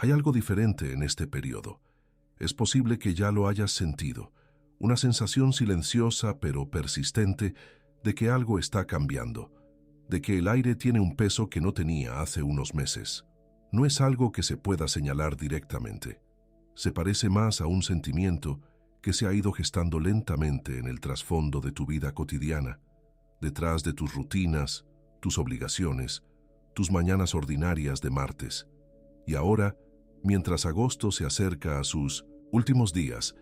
Hay algo diferente en este periodo. Es posible que ya lo hayas sentido, una sensación silenciosa pero persistente de que algo está cambiando, de que el aire tiene un peso que no tenía hace unos meses. No es algo que se pueda señalar directamente. Se parece más a un sentimiento que se ha ido gestando lentamente en el trasfondo de tu vida cotidiana, detrás de tus rutinas, tus obligaciones, tus mañanas ordinarias de martes. Y ahora, mientras agosto se acerca a sus últimos días,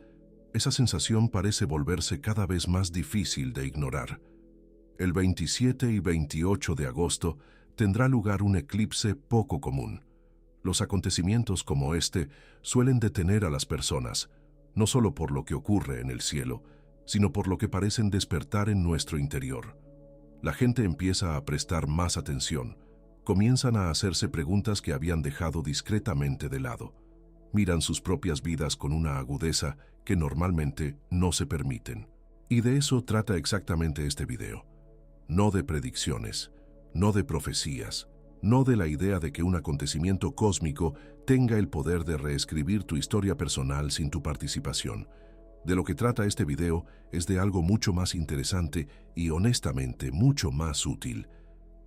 esa sensación parece volverse cada vez más difícil de ignorar. El 27 y 28 de agosto tendrá lugar un eclipse poco común. Los acontecimientos como este suelen detener a las personas, no solo por lo que ocurre en el cielo, sino por lo que parecen despertar en nuestro interior. La gente empieza a prestar más atención, comienzan a hacerse preguntas que habían dejado discretamente de lado. Miran sus propias vidas con una agudeza que normalmente no se permiten. Y de eso trata exactamente este video. No de predicciones, no de profecías, no de la idea de que un acontecimiento cósmico tenga el poder de reescribir tu historia personal sin tu participación. De lo que trata este video es de algo mucho más interesante y honestamente mucho más útil.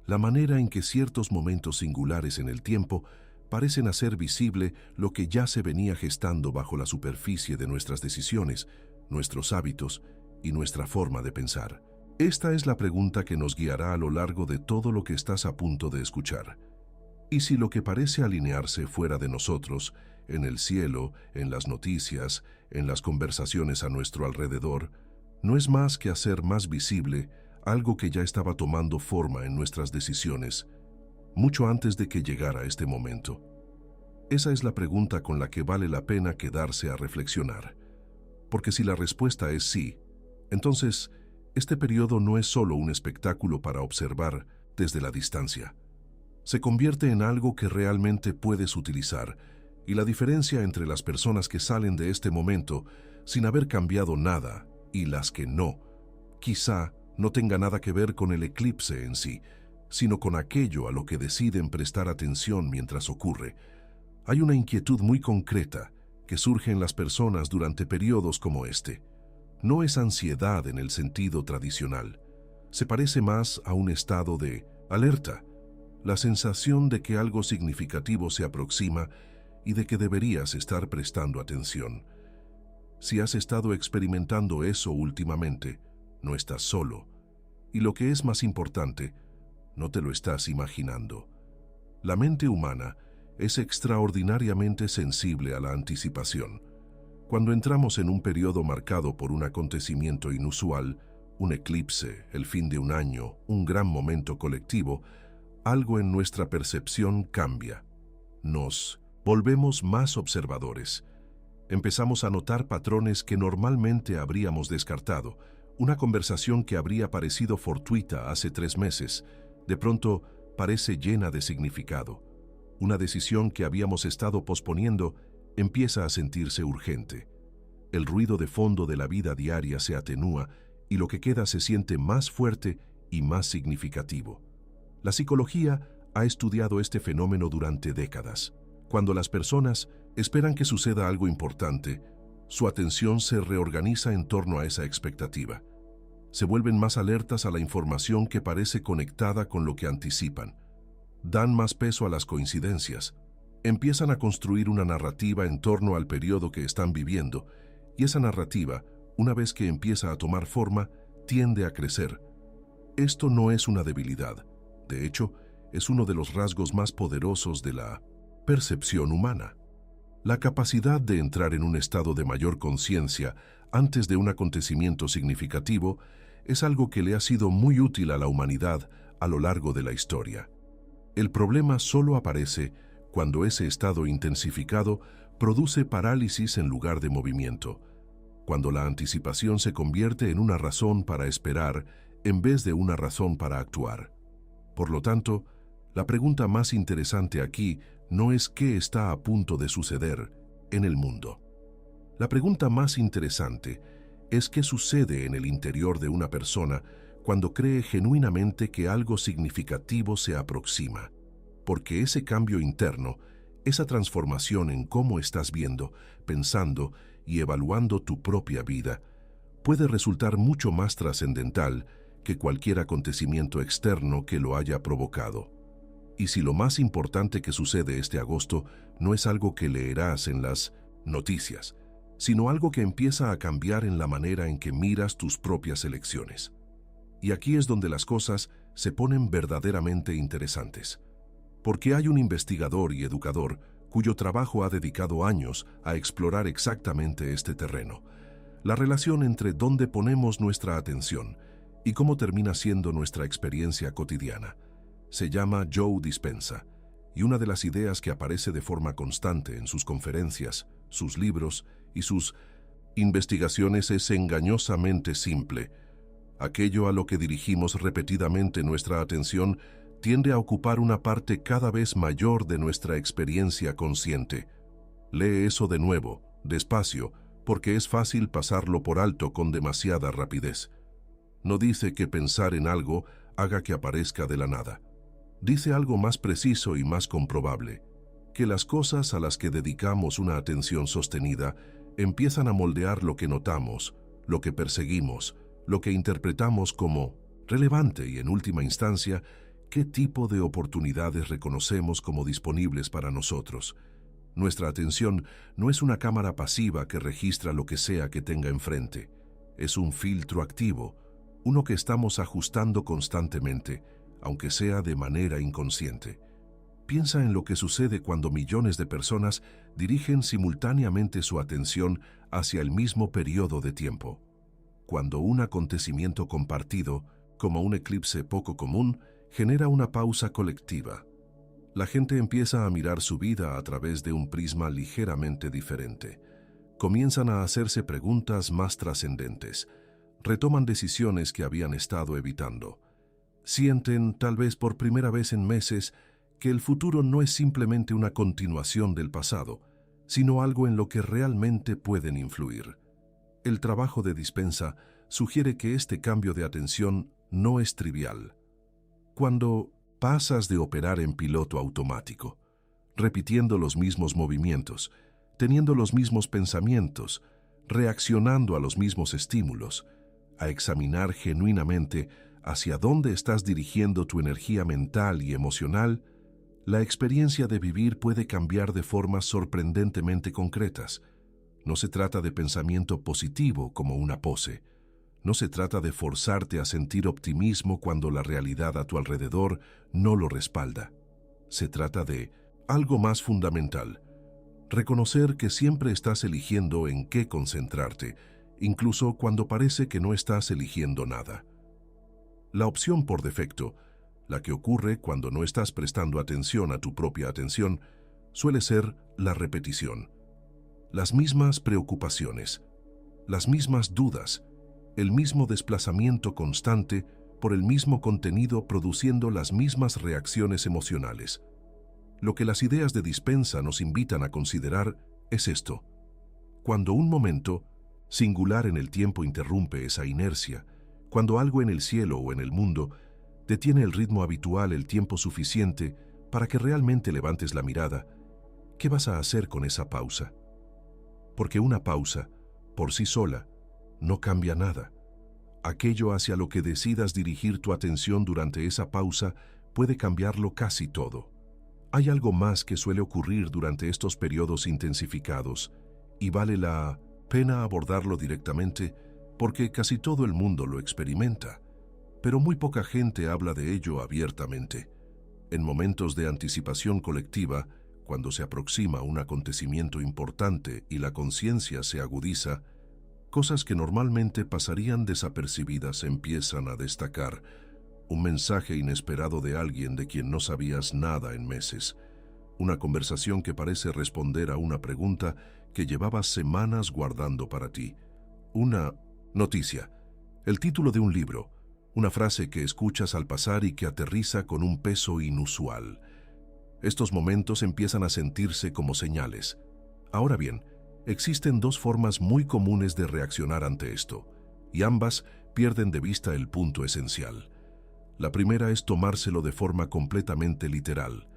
La manera en que ciertos momentos singulares en el tiempo parecen hacer visible lo que ya se venía gestando bajo la superficie de nuestras decisiones, nuestros hábitos y nuestra forma de pensar. Esta es la pregunta que nos guiará a lo largo de todo lo que estás a punto de escuchar. ¿Y si lo que parece alinearse fuera de nosotros, en el cielo, en las noticias, en las conversaciones a nuestro alrededor, no es más que hacer más visible algo que ya estaba tomando forma en nuestras decisiones, mucho antes de que llegara este momento? Esa es la pregunta con la que vale la pena quedarse a reflexionar. Porque si la respuesta es sí, entonces este periodo no es solo un espectáculo para observar desde la distancia. Se convierte en algo que realmente puedes utilizar, y la diferencia entre las personas que salen de este momento sin haber cambiado nada y las que no, quizá no tenga nada que ver con el eclipse en sí, sino con aquello a lo que deciden prestar atención mientras ocurre. Hay una inquietud muy concreta que surge en las personas durante periodos como este. No es ansiedad en el sentido tradicional. Se parece más a un estado de alerta, la sensación de que algo significativo se aproxima y de que deberías estar prestando atención. Si has estado experimentando eso últimamente, no estás solo. Y lo que es más importante, no te lo estás imaginando. La mente humana es extraordinariamente sensible a la anticipación. Cuando entramos en un periodo marcado por un acontecimiento inusual, un eclipse, el fin de un año, un gran momento colectivo, algo en nuestra percepción cambia. Nos volvemos más observadores. Empezamos a notar patrones que normalmente habríamos descartado. Una conversación que habría parecido fortuita hace 3 meses, de pronto parece llena de significado. Una decisión que habíamos estado posponiendo empieza a sentirse urgente. El ruido de fondo de la vida diaria se atenúa y lo que queda se siente más fuerte y más significativo. La psicología ha estudiado este fenómeno durante décadas. Cuando las personas esperan que suceda algo importante, su atención se reorganiza en torno a esa expectativa. Se vuelven más alertas a la información que parece conectada con lo que anticipan. Dan más peso a las coincidencias. Empiezan a construir una narrativa en torno al periodo que están viviendo, y esa narrativa, una vez que empieza a tomar forma, tiende a crecer. Esto no es una debilidad. De hecho, es uno de los rasgos más poderosos de la percepción humana. La capacidad de entrar en un estado de mayor conciencia antes de un acontecimiento significativo es algo que le ha sido muy útil a la humanidad a lo largo de la historia. El problema solo aparece cuando ese estado intensificado produce parálisis en lugar de movimiento, cuando la anticipación se convierte en una razón para esperar en vez de una razón para actuar. Por lo tanto, la pregunta más interesante aquí no es qué está a punto de suceder en el mundo. La pregunta más interesante es qué sucede en el interior de una persona cuando cree genuinamente que algo significativo se aproxima, porque ese cambio interno Esa transformación en cómo estás viendo, pensando y evaluando tu propia vida puede resultar mucho más trascendental que cualquier acontecimiento externo que lo haya provocado. Y si lo más importante que sucede este agosto no es algo que leerás en las noticias, sino algo que empieza a cambiar en la manera en que miras tus propias elecciones. Y aquí es donde las cosas se ponen verdaderamente interesantes. Porque hay un investigador y educador cuyo trabajo ha dedicado años a explorar exactamente este terreno, la relación entre dónde ponemos nuestra atención y cómo termina siendo nuestra experiencia cotidiana. Se llama Joe Dispenza, y una de las ideas que aparece de forma constante en sus conferencias, sus libros y sus investigaciones es engañosamente simple. Aquello a lo que dirigimos repetidamente nuestra atención tiende a ocupar una parte cada vez mayor de nuestra experiencia consciente. Lee eso de nuevo, despacio, porque es fácil pasarlo por alto con demasiada rapidez. No dice que pensar en algo haga que aparezca de la nada. Dice algo más preciso y más comprobable, que las cosas a las que dedicamos una atención sostenida empiezan a moldear lo que notamos, lo que perseguimos, lo que interpretamos como relevante y, en última instancia, qué tipo de oportunidades reconocemos como disponibles para nosotros. Nuestra atención no es una cámara pasiva que registra lo que sea que tenga enfrente. Es un filtro activo, uno que estamos ajustando constantemente, aunque sea de manera inconsciente. Piensa en lo que sucede cuando millones de personas dirigen simultáneamente su atención hacia el mismo periodo de tiempo. Cuando un acontecimiento compartido, como un eclipse poco común, genera una pausa colectiva. La gente empieza a mirar su vida a través de un prisma ligeramente diferente. Comienzan a hacerse preguntas más trascendentes. Retoman decisiones que habían estado evitando. Sienten, tal vez por primera vez en meses, que el futuro no es simplemente una continuación del pasado, sino algo en lo que realmente pueden influir. El trabajo de Dispenza sugiere que este cambio de atención no es trivial. Cuando pasas de operar en piloto automático, repitiendo los mismos movimientos, teniendo los mismos pensamientos, reaccionando a los mismos estímulos, a examinar genuinamente hacia dónde estás dirigiendo tu energía mental y emocional, la experiencia de vivir puede cambiar de formas sorprendentemente concretas. No se trata de pensamiento positivo como una pose. No se trata de forzarte a sentir optimismo cuando la realidad a tu alrededor no lo respalda. Se trata de algo más fundamental. Reconocer que siempre estás eligiendo en qué concentrarte, incluso cuando parece que no estás eligiendo nada. La opción por defecto, la que ocurre cuando no estás prestando atención a tu propia atención, suele ser la repetición. Las mismas preocupaciones, las mismas dudas, el mismo desplazamiento constante por el mismo contenido produciendo las mismas reacciones emocionales. Lo que las ideas de Dispenza nos invitan a considerar es esto. Cuando un momento singular en el tiempo interrumpe esa inercia, cuando algo en el cielo o en el mundo detiene el ritmo habitual el tiempo suficiente para que realmente levantes la mirada, ¿qué vas a hacer con esa pausa? Porque una pausa, por sí sola, no cambia nada. Aquello hacia lo que decidas dirigir tu atención durante esa pausa puede cambiarlo casi todo. Hay algo más que suele ocurrir durante estos periodos intensificados, y vale la pena abordarlo directamente porque casi todo el mundo lo experimenta, pero muy poca gente habla de ello abiertamente. En momentos de anticipación colectiva, cuando se aproxima un acontecimiento importante y la conciencia se agudiza, cosas que normalmente pasarían desapercibidas empiezan a destacar. Un mensaje inesperado de alguien de quien no sabías nada en meses. Una conversación que parece responder a una pregunta que llevabas semanas guardando para ti. Una noticia, el título de un libro, una frase que escuchas al pasar y que aterriza con un peso inusual. Estos momentos empiezan a sentirse como señales. Ahora bien, existen dos formas muy comunes de reaccionar ante esto, y ambas pierden de vista el punto esencial. La primera es tomárselo de forma completamente literal,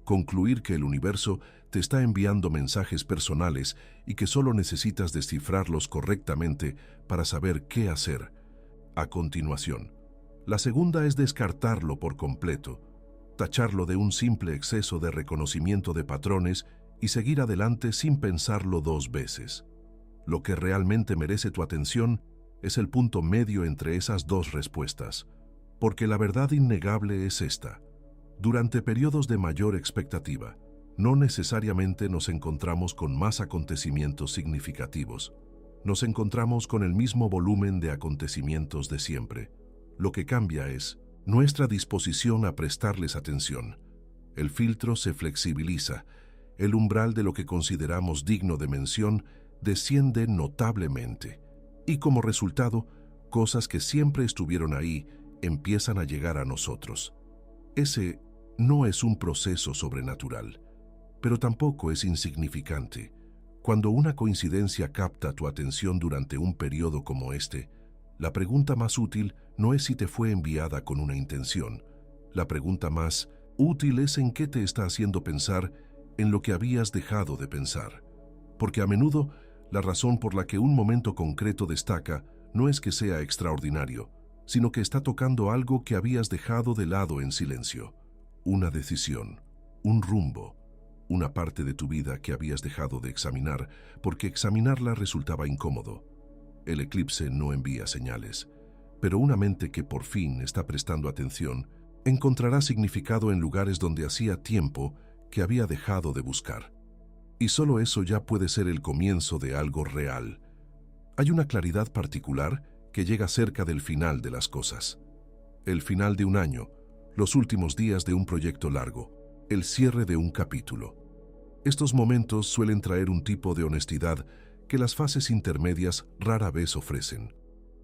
concluir que el universo te está enviando mensajes personales y que solo necesitas descifrarlos correctamente para saber qué hacer a continuación. La segunda es descartarlo por completo, tacharlo de un simple exceso de reconocimiento de patrones y seguir adelante sin pensarlo dos veces. Lo que realmente merece tu atención es el punto medio entre esas dos respuestas, porque la verdad innegable es esta. Durante periodos de mayor expectativa, no necesariamente nos encontramos con más acontecimientos significativos. Nos encontramos con el mismo volumen de acontecimientos de siempre. Lo que cambia es nuestra disposición a prestarles atención. El filtro se flexibiliza, el umbral de lo que consideramos digno de mención desciende notablemente, y como resultado, cosas que siempre estuvieron ahí empiezan a llegar a nosotros. Ese no es un proceso sobrenatural, pero tampoco es insignificante. Cuando una coincidencia capta tu atención durante un periodo como este, la pregunta más útil no es si te fue enviada con una intención. La pregunta más útil es en qué te está haciendo pensar en lo que habías dejado de pensar. Porque a menudo, la razón por la que un momento concreto destaca no es que sea extraordinario, sino que está tocando algo que habías dejado de lado en silencio. Una decisión, un rumbo, una parte de tu vida que habías dejado de examinar porque examinarla resultaba incómodo. El eclipse no envía señales, pero una mente que por fin está prestando atención encontrará significado en lugares donde hacía tiempo que había dejado de buscar. Y solo eso ya puede ser el comienzo de algo real. Hay una claridad particular que llega cerca del final de las cosas. El final de un año, los últimos días de un proyecto largo, el cierre de un capítulo. Estos momentos suelen traer un tipo de honestidad que las fases intermedias rara vez ofrecen.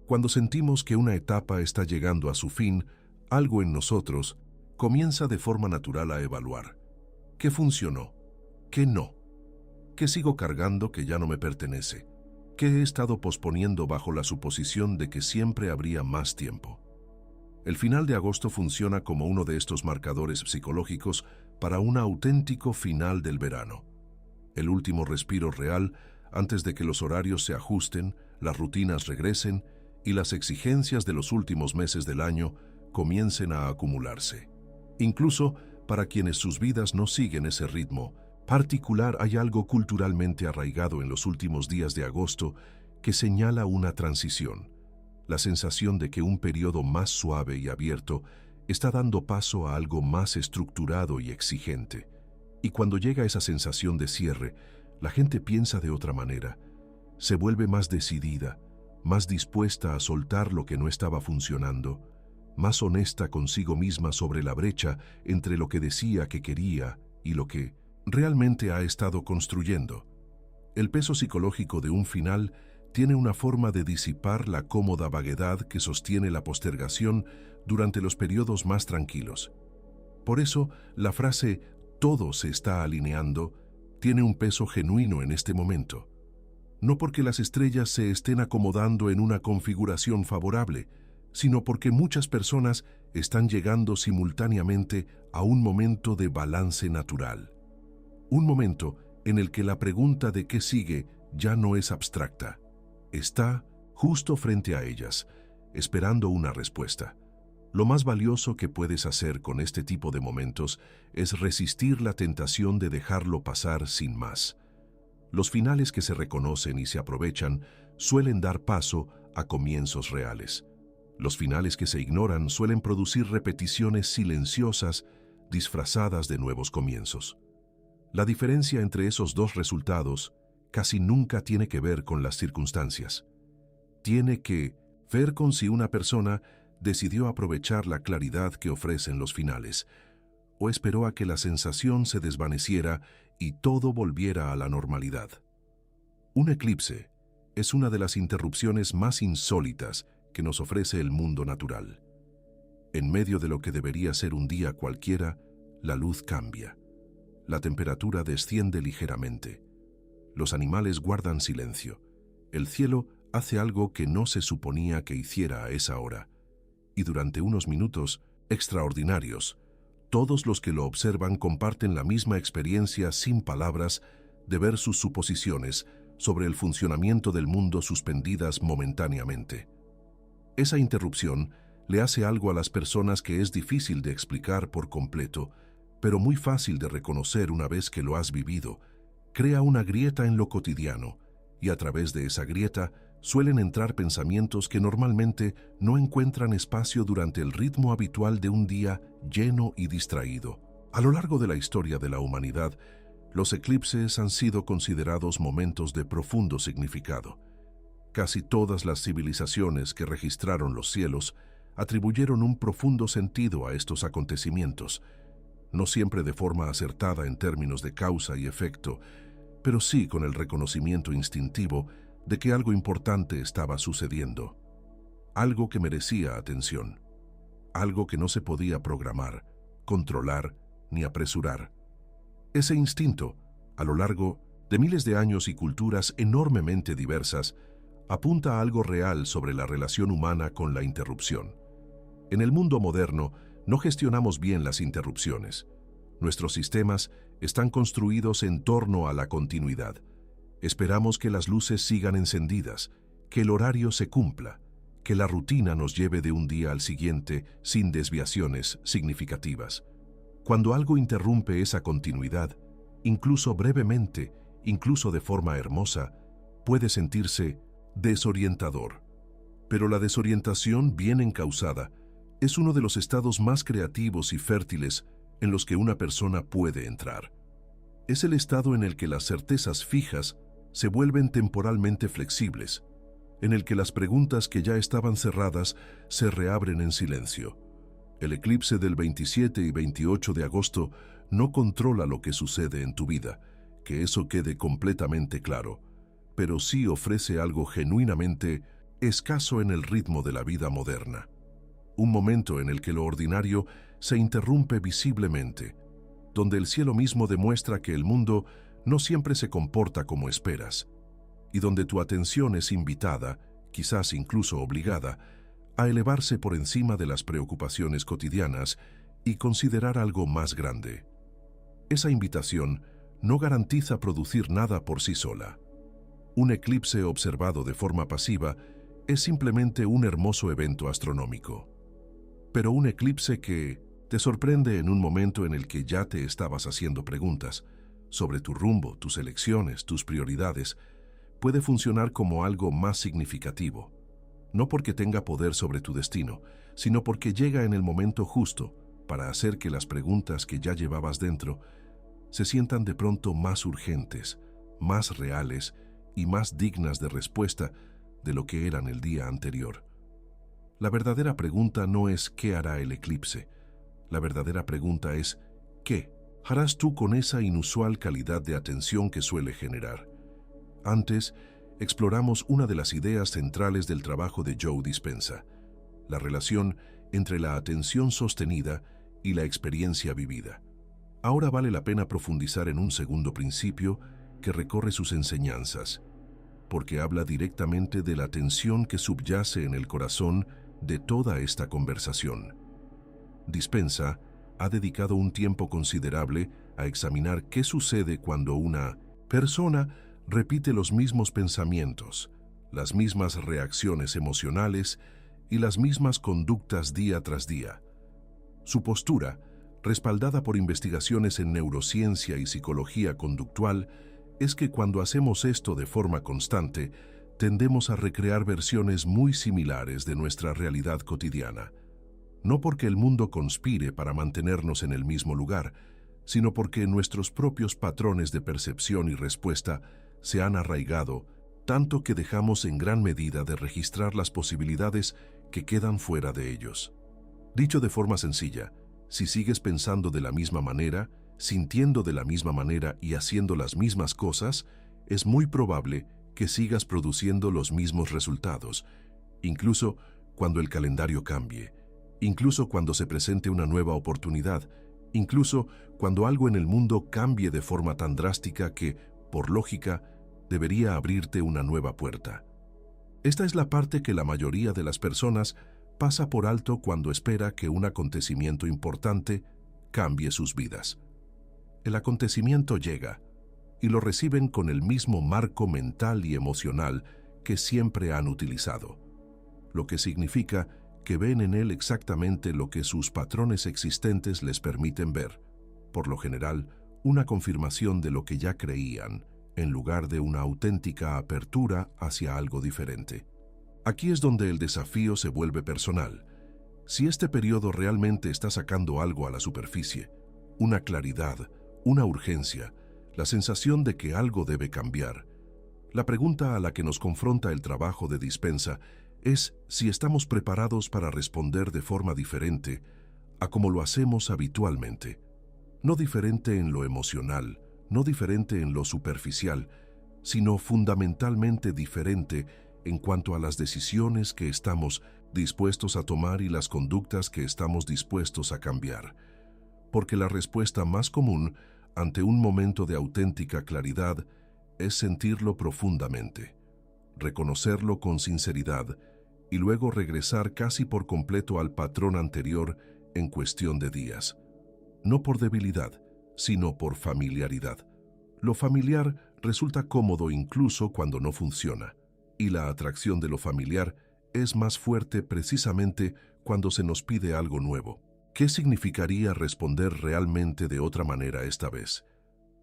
Cuando sentimos que una etapa está llegando a su fin, algo en nosotros comienza de forma natural a evaluar. ¿Qué funcionó? ¿Qué no? ¿Qué sigo cargando que ya no me pertenece? ¿Qué he estado posponiendo bajo la suposición de que siempre habría más tiempo? El final de agosto funciona como uno de estos marcadores psicológicos para un auténtico final del verano. El último respiro real antes de que los horarios se ajusten, las rutinas regresen y las exigencias de los últimos meses del año comiencen a acumularse. Incluso para quienes sus vidas no siguen ese ritmo particular, hay algo culturalmente arraigado en los últimos días de agosto que señala una transición. La sensación de que un periodo más suave y abierto está dando paso a algo más estructurado y exigente. Y cuando llega esa sensación de cierre, la gente piensa de otra manera. Se vuelve más decidida, más dispuesta a soltar lo que no estaba funcionando, más honesta consigo misma sobre la brecha entre lo que decía que quería y lo que realmente ha estado construyendo. El peso psicológico de un final tiene una forma de disipar la cómoda vaguedad que sostiene la postergación durante los periodos más tranquilos. Por eso, la frase «todo se está alineando» tiene un peso genuino en este momento. No porque las estrellas se estén acomodando en una configuración favorable, sino porque muchas personas están llegando simultáneamente a un momento de balance natural. Un momento en el que la pregunta de qué sigue ya no es abstracta. Está justo frente a ellas, esperando una respuesta. Lo más valioso que puedes hacer con este tipo de momentos es resistir la tentación de dejarlo pasar sin más. Los finales que se reconocen y se aprovechan suelen dar paso a comienzos reales. Los finales que se ignoran suelen producir repeticiones silenciosas disfrazadas de nuevos comienzos. La diferencia entre esos dos resultados casi nunca tiene que ver con las circunstancias. Tiene que ver con si una persona decidió aprovechar la claridad que ofrecen los finales, o esperó a que la sensación se desvaneciera y todo volviera a la normalidad. Un eclipse es una de las interrupciones más insólitas que nos ofrece el mundo natural. En medio de lo que debería ser un día cualquiera, la luz cambia. La temperatura desciende ligeramente. Los animales guardan silencio. El cielo hace algo que no se suponía que hiciera a esa hora. Y durante unos minutos extraordinarios, Todos los que lo observan comparten la misma experiencia sin palabras de ver sus suposiciones sobre el funcionamiento del mundo suspendidas momentáneamente. Esa interrupción le hace algo a las personas que es difícil de explicar por completo, pero muy fácil de reconocer una vez que lo has vivido. Crea una grieta en lo cotidiano, y a través de esa grieta suelen entrar pensamientos que normalmente no encuentran espacio durante el ritmo habitual de un día lleno y distraído. A lo largo de la historia de la humanidad, los eclipses han sido considerados momentos de profundo significado. Casi todas las civilizaciones que registraron los cielos atribuyeron un profundo sentido a estos acontecimientos, no siempre de forma acertada en términos de causa y efecto, pero sí con el reconocimiento instintivo de que algo importante estaba sucediendo, algo que merecía atención, algo que no se podía programar, controlar ni apresurar. Ese instinto, a lo largo de miles de años y culturas enormemente diversas, apunta a algo real sobre la relación humana con la interrupción. En el mundo moderno, no gestionamos bien las interrupciones. Nuestros sistemas están construidos en torno a la continuidad. Esperamos que las luces sigan encendidas, que el horario se cumpla, que la rutina nos lleve de un día al siguiente sin desviaciones significativas. Cuando algo interrumpe esa continuidad, incluso brevemente, incluso de forma hermosa, puede sentirse desorientador. Pero la desorientación bien encausada es uno de los estados más creativos y fértiles en los que una persona puede entrar. Es el estado en el que las certezas fijas se vuelven temporalmente flexibles, en el que las preguntas que ya estaban cerradas se reabren en silencio. El eclipse del 27 y 28 de agosto no controla lo que sucede en tu vida, que eso quede completamente claro, pero sí ofrece algo genuinamente escaso en el ritmo de la vida moderna. Un momento en el que lo ordinario se interrumpe visiblemente, donde el cielo mismo demuestra que el mundo no siempre se comporta como esperas, y donde tu atención es invitada, quizás incluso obligada, a elevarse por encima de las preocupaciones cotidianas y considerar algo más grande. Esa invitación no garantiza producir nada por sí sola. Un eclipse observado de forma pasiva es simplemente un hermoso evento astronómico. Pero un eclipse que te sorprende en un momento en el que ya te estabas haciendo preguntas sobre tu rumbo, tus elecciones, tus prioridades, puede funcionar como algo más significativo, no porque tenga poder sobre tu destino, sino porque llega en el momento justo para hacer que las preguntas que ya llevabas dentro se sientan de pronto más urgentes, más reales y más dignas de respuesta de lo que eran el día anterior. La verdadera pregunta no es ¿qué hará el eclipse? La verdadera pregunta es ¿qué harás tú con esa inusual calidad de atención que suele generar? Antes, exploramos una de las ideas centrales del trabajo de Joe Dispenza, la relación entre la atención sostenida y la experiencia vivida. Ahora vale la pena profundizar en un segundo principio que recorre sus enseñanzas, porque habla directamente de la tensión que subyace en el corazón de toda esta conversación. Dispenza ha dedicado un tiempo considerable a examinar qué sucede cuando una persona repite los mismos pensamientos, las mismas reacciones emocionales y las mismas conductas día tras día. Su postura, respaldada por investigaciones en neurociencia y psicología conductual, es que cuando hacemos esto de forma constante, tendemos a recrear versiones muy similares de nuestra realidad cotidiana. No porque el mundo conspire para mantenernos en el mismo lugar, sino porque nuestros propios patrones de percepción y respuesta se han arraigado tanto que dejamos en gran medida de registrar las posibilidades que quedan fuera de ellos. Dicho de forma sencilla, si sigues pensando de la misma manera, sintiendo de la misma manera y haciendo las mismas cosas, es muy probable que sigas produciendo los mismos resultados, incluso cuando el calendario cambie, incluso cuando se presente una nueva oportunidad, incluso cuando algo en el mundo cambie de forma tan drástica que, por lógica, debería abrirte una nueva puerta. Esta es la parte que la mayoría de las personas pasa por alto cuando espera que un acontecimiento importante cambie sus vidas. El acontecimiento llega y lo reciben con el mismo marco mental y emocional que siempre han utilizado, lo que significa que ven en él exactamente lo que sus patrones existentes les permiten ver, por lo general, una confirmación de lo que ya creían, en lugar de una auténtica apertura hacia algo diferente. Aquí es donde el desafío se vuelve personal. Si este periodo realmente está sacando algo a la superficie, una claridad, una urgencia, la sensación de que algo debe cambiar, la pregunta a la que nos confronta el trabajo de dispensa es si estamos preparados para responder de forma diferente a como lo hacemos habitualmente. No diferente en lo emocional, no diferente en lo superficial, sino fundamentalmente diferente en cuanto a las decisiones que estamos dispuestos a tomar y las conductas que estamos dispuestos a cambiar. Porque la respuesta más común ante un momento de auténtica claridad es sentirlo profundamente, reconocerlo con sinceridad y luego regresar casi por completo al patrón anterior en cuestión de días. No por debilidad, sino por familiaridad. Lo familiar resulta cómodo incluso cuando no funciona, y la atracción de lo familiar es más fuerte precisamente cuando se nos pide algo nuevo. ¿Qué significaría responder realmente de otra manera esta vez?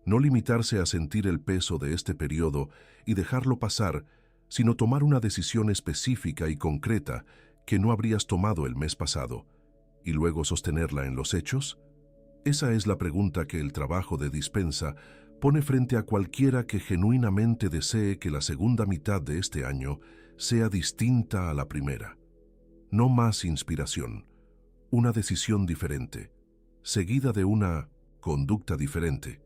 No limitarse a sentir el peso de este periodo y dejarlo pasar, sino tomar una decisión específica y concreta que no habrías tomado el mes pasado, y luego sostenerla en los hechos. Esa es la pregunta que el trabajo de dispensa pone frente a cualquiera que genuinamente desee que la segunda mitad de este año sea distinta a la primera. No más inspiración, una decisión diferente, seguida de una conducta diferente.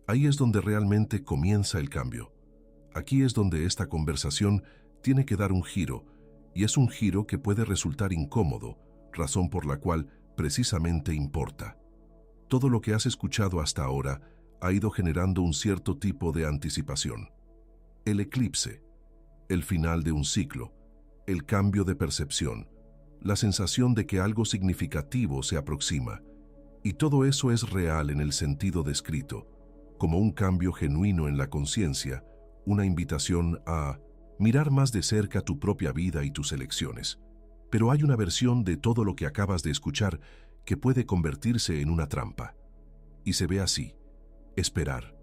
Ahí es donde realmente comienza el cambio. Aquí es donde esta conversación tiene que dar un giro, y es un giro que puede resultar incómodo, razón por la cual precisamente importa. Todo lo que has escuchado hasta ahora ha ido generando un cierto tipo de anticipación. El eclipse, el final de un ciclo, el cambio de percepción, la sensación de que algo significativo se aproxima, y todo eso es real en el sentido descrito, como un cambio genuino en la conciencia, una invitación a mirar más de cerca tu propia vida y tus elecciones. Pero hay una versión de todo lo que acabas de escuchar que puede convertirse en una trampa. Y se ve así: esperar.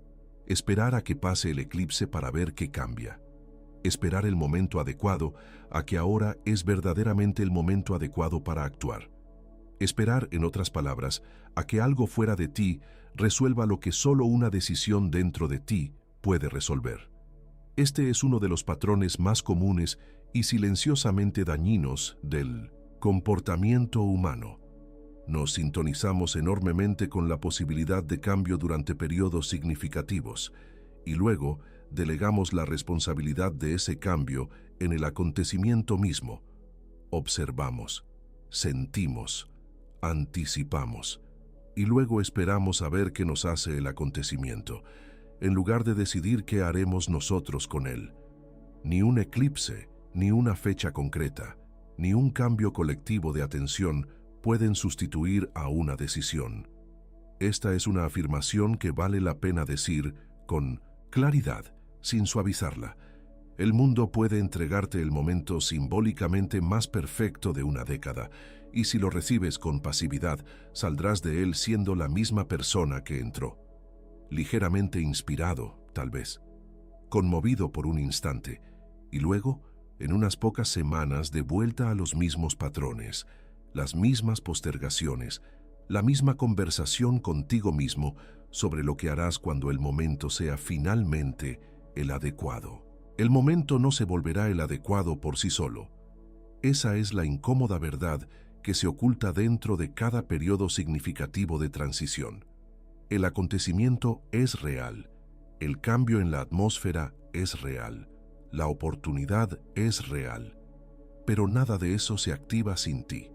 Esperar a que pase el eclipse para ver qué cambia. Esperar el momento adecuado a que ahora es verdaderamente el momento adecuado para actuar. Esperar, en otras palabras, a que algo fuera de ti resuelva lo que solo una decisión dentro de ti puede resolver. Este es uno de los patrones más comunes y silenciosamente dañinos del comportamiento humano. Nos sintonizamos enormemente con la posibilidad de cambio durante periodos significativos y luego delegamos la responsabilidad de ese cambio en el acontecimiento mismo. Observamos, sentimos, anticipamos y luego esperamos a ver qué nos hace el acontecimiento, en lugar de decidir qué haremos nosotros con él. Ni un eclipse, ni una fecha concreta, ni un cambio colectivo de atención pueden sustituir a una decisión. Esta es una afirmación que vale la pena decir con claridad, sin suavizarla. El mundo puede entregarte el momento simbólicamente más perfecto de una década, y si lo recibes con pasividad, saldrás de él siendo la misma persona que entró. Ligeramente inspirado, tal vez, conmovido por un instante, y luego, en unas pocas semanas, de vuelta a los mismos patrones, las mismas postergaciones, la misma conversación contigo mismo sobre lo que harás cuando el momento sea finalmente el adecuado. El momento no se volverá el adecuado por sí solo. Esa es la incómoda verdad que se oculta dentro de cada periodo significativo de transición. El acontecimiento es real, el cambio en la atmósfera es real, la oportunidad es real, pero nada de eso se activa sin ti.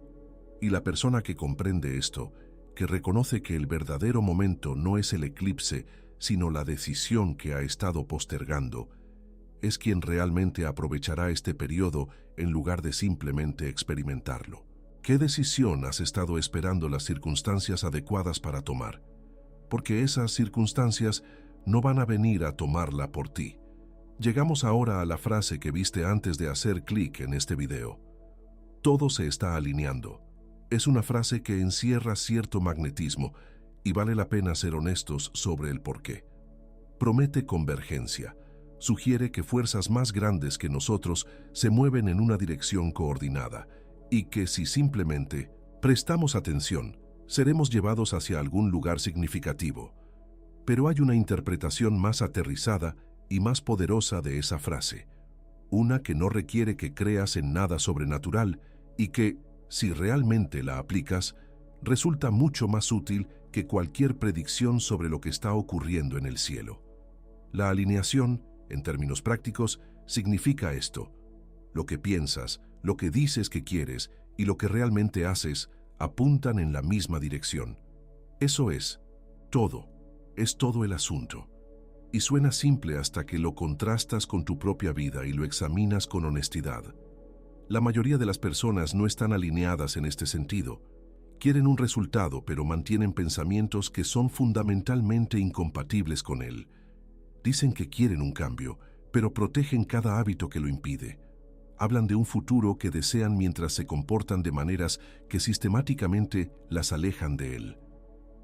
Y la persona que comprende esto, que reconoce que el verdadero momento no es el eclipse, sino la decisión que ha estado postergando, es quien realmente aprovechará este periodo en lugar de simplemente experimentarlo. ¿Qué decisión has estado esperando las circunstancias adecuadas para tomar? Porque esas circunstancias no van a venir a tomarla por ti. Llegamos ahora a la frase que viste antes de hacer clic en este video. Todo se está alineando. Es una frase que encierra cierto magnetismo y vale la pena ser honestos sobre el porqué. Promete convergencia. Sugiere que fuerzas más grandes que nosotros se mueven en una dirección coordinada y que si simplemente prestamos atención, seremos llevados hacia algún lugar significativo. Pero hay una interpretación más aterrizada y más poderosa de esa frase, una que no requiere que creas en nada sobrenatural y que, si realmente la aplicas, resulta mucho más útil que cualquier predicción sobre lo que está ocurriendo en el cielo. La alineación, en términos prácticos, significa esto: lo que piensas, lo que dices que quieres y lo que realmente haces apuntan en la misma dirección. Eso es todo el asunto. Y suena simple hasta que lo contrastas con tu propia vida y lo examinas con honestidad. La mayoría de las personas no están alineadas en este sentido. Quieren un resultado, pero mantienen pensamientos que son fundamentalmente incompatibles con él. Dicen que quieren un cambio, pero protegen cada hábito que lo impide. Hablan de un futuro que desean mientras se comportan de maneras que sistemáticamente las alejan de él.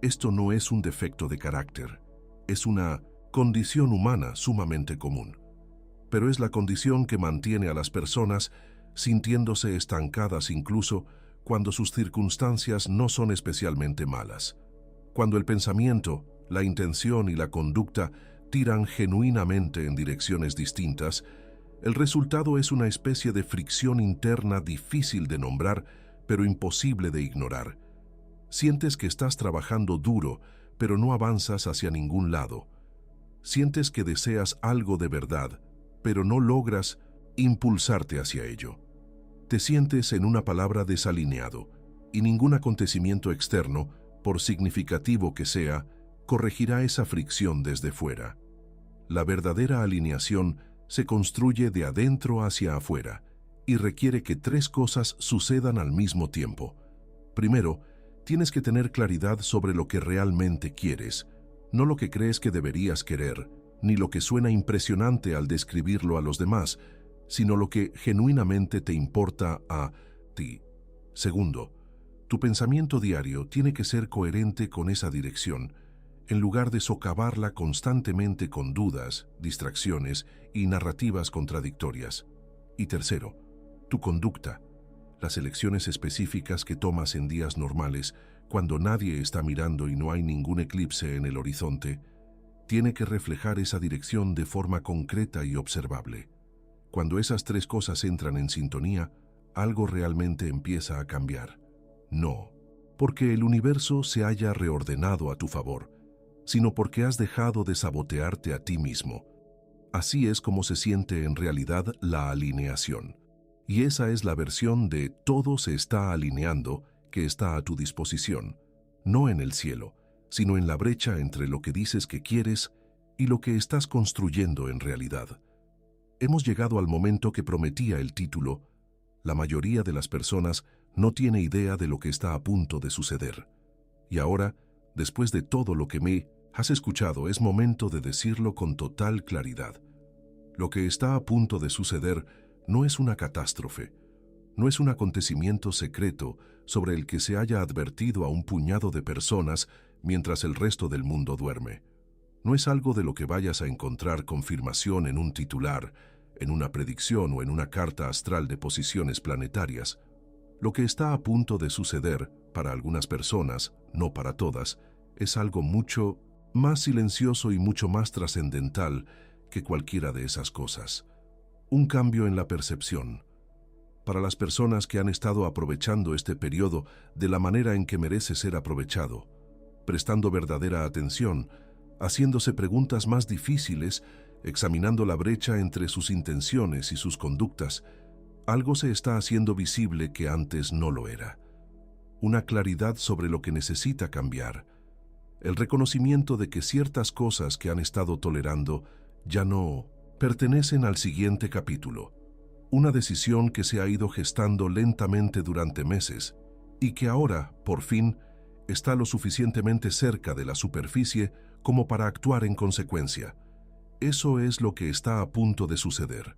Esto no es un defecto de carácter, es una condición humana sumamente común. Pero es la condición que mantiene a las personas sintiéndose estancadas incluso cuando sus circunstancias no son especialmente malas. Cuando el pensamiento, la intención y la conducta tiran genuinamente en direcciones distintas, el resultado es una especie de fricción interna difícil de nombrar, pero imposible de ignorar. Sientes que estás trabajando duro, pero no avanzas hacia ningún lado. Sientes que deseas algo de verdad, pero no logras impulsarte hacia ello. Te sientes, en una palabra, desalineado, y ningún acontecimiento externo, por significativo que sea, corregirá esa fricción desde fuera. La verdadera alineación se construye de adentro hacia afuera y requiere que tres cosas sucedan al mismo tiempo. Primero, tienes que tener claridad sobre lo que realmente quieres, no lo que crees que deberías querer, ni lo que suena impresionante al describirlo a los demás, sino lo que genuinamente te importa a ti. Segundo, tu pensamiento diario tiene que ser coherente con esa dirección, en lugar de socavarla constantemente con dudas, distracciones y narrativas contradictorias. Y tercero, tu conducta, las elecciones específicas que tomas en días normales, cuando nadie está mirando y no hay ningún eclipse en el horizonte, tiene que reflejar esa dirección de forma concreta y observable. Cuando esas tres cosas entran en sintonía, algo realmente empieza a cambiar. No porque el universo se haya reordenado a tu favor, sino porque has dejado de sabotearte a ti mismo. Así es como se siente en realidad la alineación. Y esa es la versión de todo se está alineando que está a tu disposición, no en el cielo, sino en la brecha entre lo que dices que quieres y lo que estás construyendo en realidad. Hemos llegado al momento que prometía el título. La mayoría de las personas no tiene idea de lo que está a punto de suceder. Y ahora, después de todo lo que me has escuchado, es momento de decirlo con total claridad. Lo que está a punto de suceder no es una catástrofe, no es un acontecimiento secreto sobre el que se haya advertido a un puñado de personas mientras el resto del mundo duerme. No es algo de lo que vayas a encontrar confirmación en un titular, en una predicción o en una carta astral de posiciones planetarias. Lo que está a punto de suceder, para algunas personas, no para todas, es algo mucho más silencioso y mucho más trascendental que cualquiera de esas cosas. Un cambio en la percepción. Para las personas que han estado aprovechando este periodo de la manera en que merece ser aprovechado, prestando verdadera atención, haciéndose preguntas más difíciles, examinando la brecha entre sus intenciones y sus conductas, algo se está haciendo visible que antes no lo era. Una claridad sobre lo que necesita cambiar. El reconocimiento de que ciertas cosas que han estado tolerando ya no pertenecen al siguiente capítulo. Una decisión que se ha ido gestando lentamente durante meses y que ahora, por fin, está lo suficientemente cerca de la superficie como para actuar en consecuencia. Eso es lo que está a punto de suceder.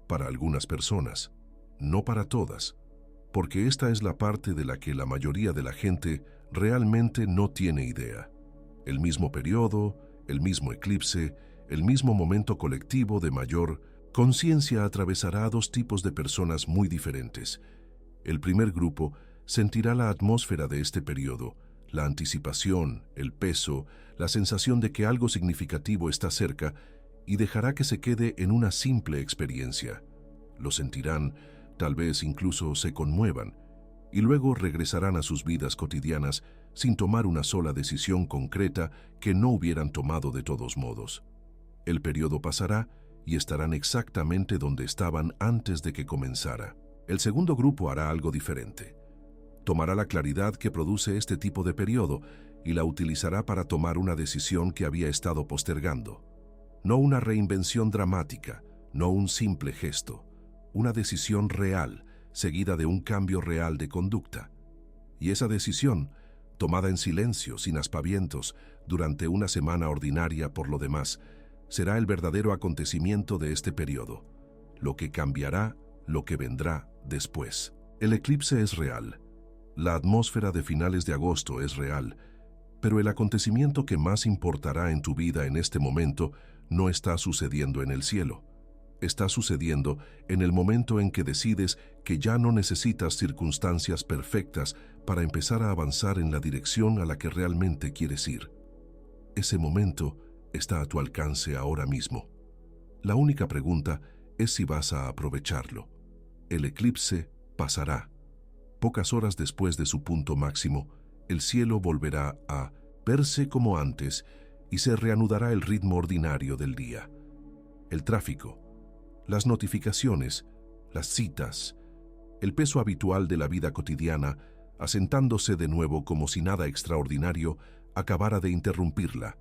Para algunas personas, no para todas, porque esta es la parte de la que la mayoría de la gente realmente no tiene idea. El mismo periodo, el mismo eclipse, el mismo momento colectivo de mayor conciencia atravesará a dos tipos de personas muy diferentes. El primer grupo sentirá la atmósfera de este periodo, la anticipación, el peso, la sensación de que algo significativo está cerca y dejará que se quede en una simple experiencia. Lo sentirán, tal vez incluso se conmuevan, y luego regresarán a sus vidas cotidianas sin tomar una sola decisión concreta que no hubieran tomado de todos modos. El periodo pasará y estarán exactamente donde estaban antes de que comenzara. El segundo grupo hará algo diferente. Tomará la claridad que produce este tipo de periodo y la utilizará para tomar una decisión que había estado postergando. No una reinvención dramática, no un simple gesto, una decisión real, seguida de un cambio real de conducta. Y esa decisión, tomada en silencio, sin aspavientos, durante una semana ordinaria por lo demás, será el verdadero acontecimiento de este periodo, lo que cambiará lo que vendrá después. El eclipse es real, la atmósfera de finales de agosto es real, pero el acontecimiento que más importará en tu vida en este momento no está sucediendo en el cielo. Está sucediendo en el momento en que decides que ya no necesitas circunstancias perfectas para empezar a avanzar en la dirección a la que realmente quieres ir. Ese momento está a tu alcance ahora mismo. La única pregunta es si vas a aprovecharlo. El eclipse pasará. Pocas horas después de su punto máximo, el cielo volverá a verse como antes y se reanudará el ritmo ordinario del día. El tráfico, las notificaciones, las citas, el peso habitual de la vida cotidiana, asentándose de nuevo como si nada extraordinario acabara de interrumpirla.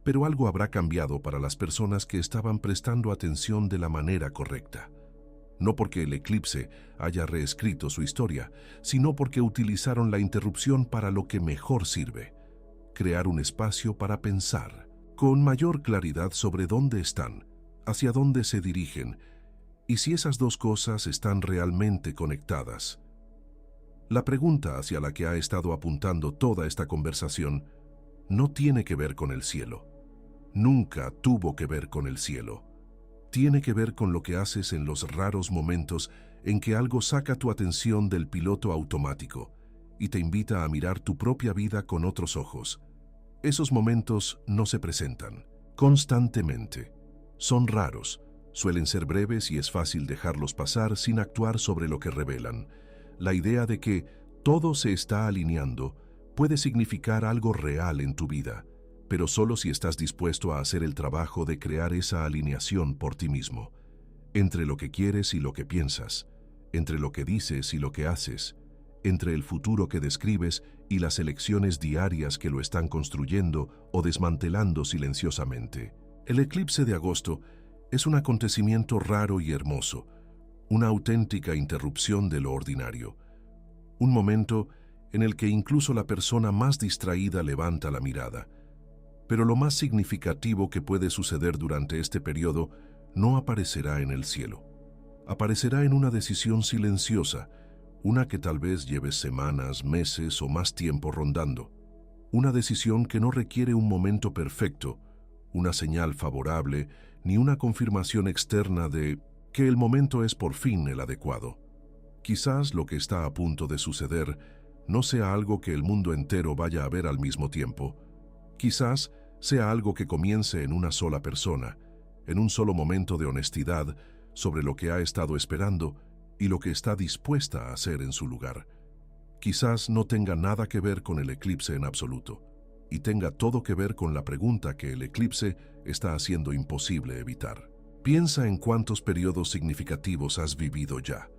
Pero algo habrá cambiado para las personas que estaban prestando atención de la manera correcta. No porque el eclipse haya reescrito su historia, sino porque utilizaron la interrupción para lo que mejor sirve: crear un espacio para pensar, con mayor claridad sobre dónde están, hacia dónde se dirigen, y si esas dos cosas están realmente conectadas. La pregunta hacia la que ha estado apuntando toda esta conversación no tiene que ver con el cielo. Nunca tuvo que ver con el cielo. Tiene que ver con lo que haces en los raros momentos en que algo saca tu atención del piloto automático y te invita a mirar tu propia vida con otros ojos. Esos momentos no se presentan constantemente. Son raros, suelen ser breves y es fácil dejarlos pasar sin actuar sobre lo que revelan. La idea de que todo se está alineando puede significar algo real en tu vida, pero solo si estás dispuesto a hacer el trabajo de crear esa alineación por ti mismo, entre lo que quieres y lo que piensas, entre lo que dices y lo que haces, entre el futuro que describes y las elecciones diarias que lo están construyendo o desmantelando silenciosamente. El eclipse de agosto es un acontecimiento raro y hermoso, una auténtica interrupción de lo ordinario, un momento en el que incluso la persona más distraída levanta la mirada. Pero lo más significativo que puede suceder durante este periodo no aparecerá en el cielo. Aparecerá en una decisión silenciosa, una que tal vez lleves semanas, meses o más tiempo rondando. Una decisión que no requiere un momento perfecto, una señal favorable, ni una confirmación externa de que el momento es por fin el adecuado. Quizás lo que está a punto de suceder no sea algo que el mundo entero vaya a ver al mismo tiempo. Quizás sea algo que comience en una sola persona, en un solo momento de honestidad sobre lo que ha estado esperando y lo que está dispuesta a hacer en su lugar. Quizás no tenga nada que ver con el eclipse en absoluto, y tenga todo que ver con la pregunta que el eclipse está haciendo imposible evitar. Piensa en cuántos periodos significativos has vivido ya,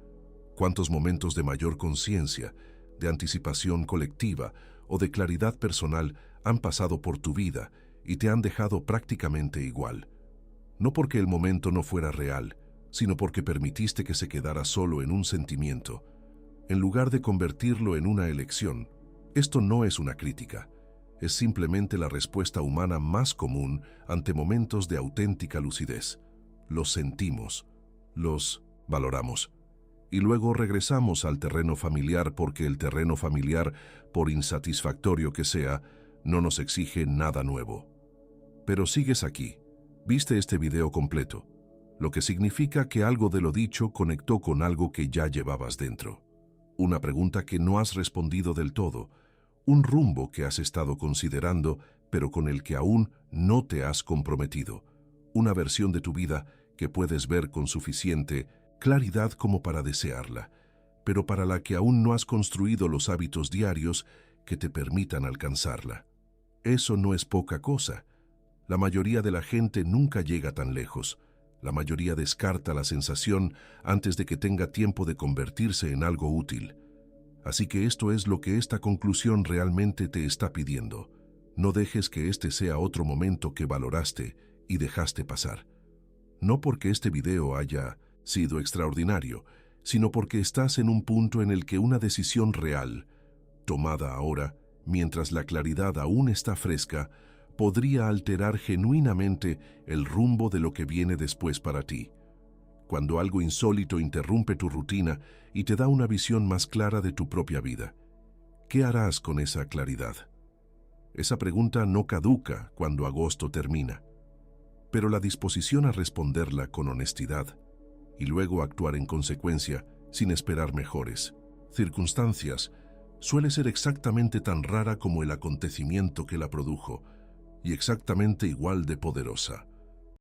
cuántos momentos de mayor conciencia, de anticipación colectiva o de claridad personal han pasado por tu vida y te han dejado prácticamente igual. No porque el momento no fuera real, sino porque permitiste que se quedara solo en un sentimiento, en lugar de convertirlo en una elección. Esto no es una crítica, es simplemente la respuesta humana más común ante momentos de auténtica lucidez. Los sentimos, los valoramos, y luego regresamos al terreno familiar porque el terreno familiar, por insatisfactorio que sea, no nos exige nada nuevo. Pero sigues aquí, viste este video completo, lo que significa que algo de lo dicho conectó con algo que ya llevabas dentro. Una pregunta que no has respondido del todo, un rumbo que has estado considerando, pero con el que aún no te has comprometido, una versión de tu vida que puedes ver con suficiente claridad como para desearla, pero para la que aún no has construido los hábitos diarios que te permitan alcanzarla. Eso no es poca cosa. La mayoría de la gente nunca llega tan lejos. La mayoría descarta la sensación antes de que tenga tiempo de convertirse en algo útil. Así que esto es lo que esta conclusión realmente te está pidiendo. No dejes que este sea otro momento que valoraste y dejaste pasar. No porque este video haya sido extraordinario, sino porque estás en un punto en el que una decisión real, tomada ahora, mientras la claridad aún está fresca, podría alterar genuinamente el rumbo de lo que viene después para ti. Cuando algo insólito interrumpe tu rutina y te da una visión más clara de tu propia vida, ¿qué harás con esa claridad? Esa pregunta no caduca cuando agosto termina, pero la disposición a responderla con honestidad y luego actuar en consecuencia sin esperar mejores circunstancias suele ser exactamente tan rara como el acontecimiento que la produjo y exactamente igual de poderosa.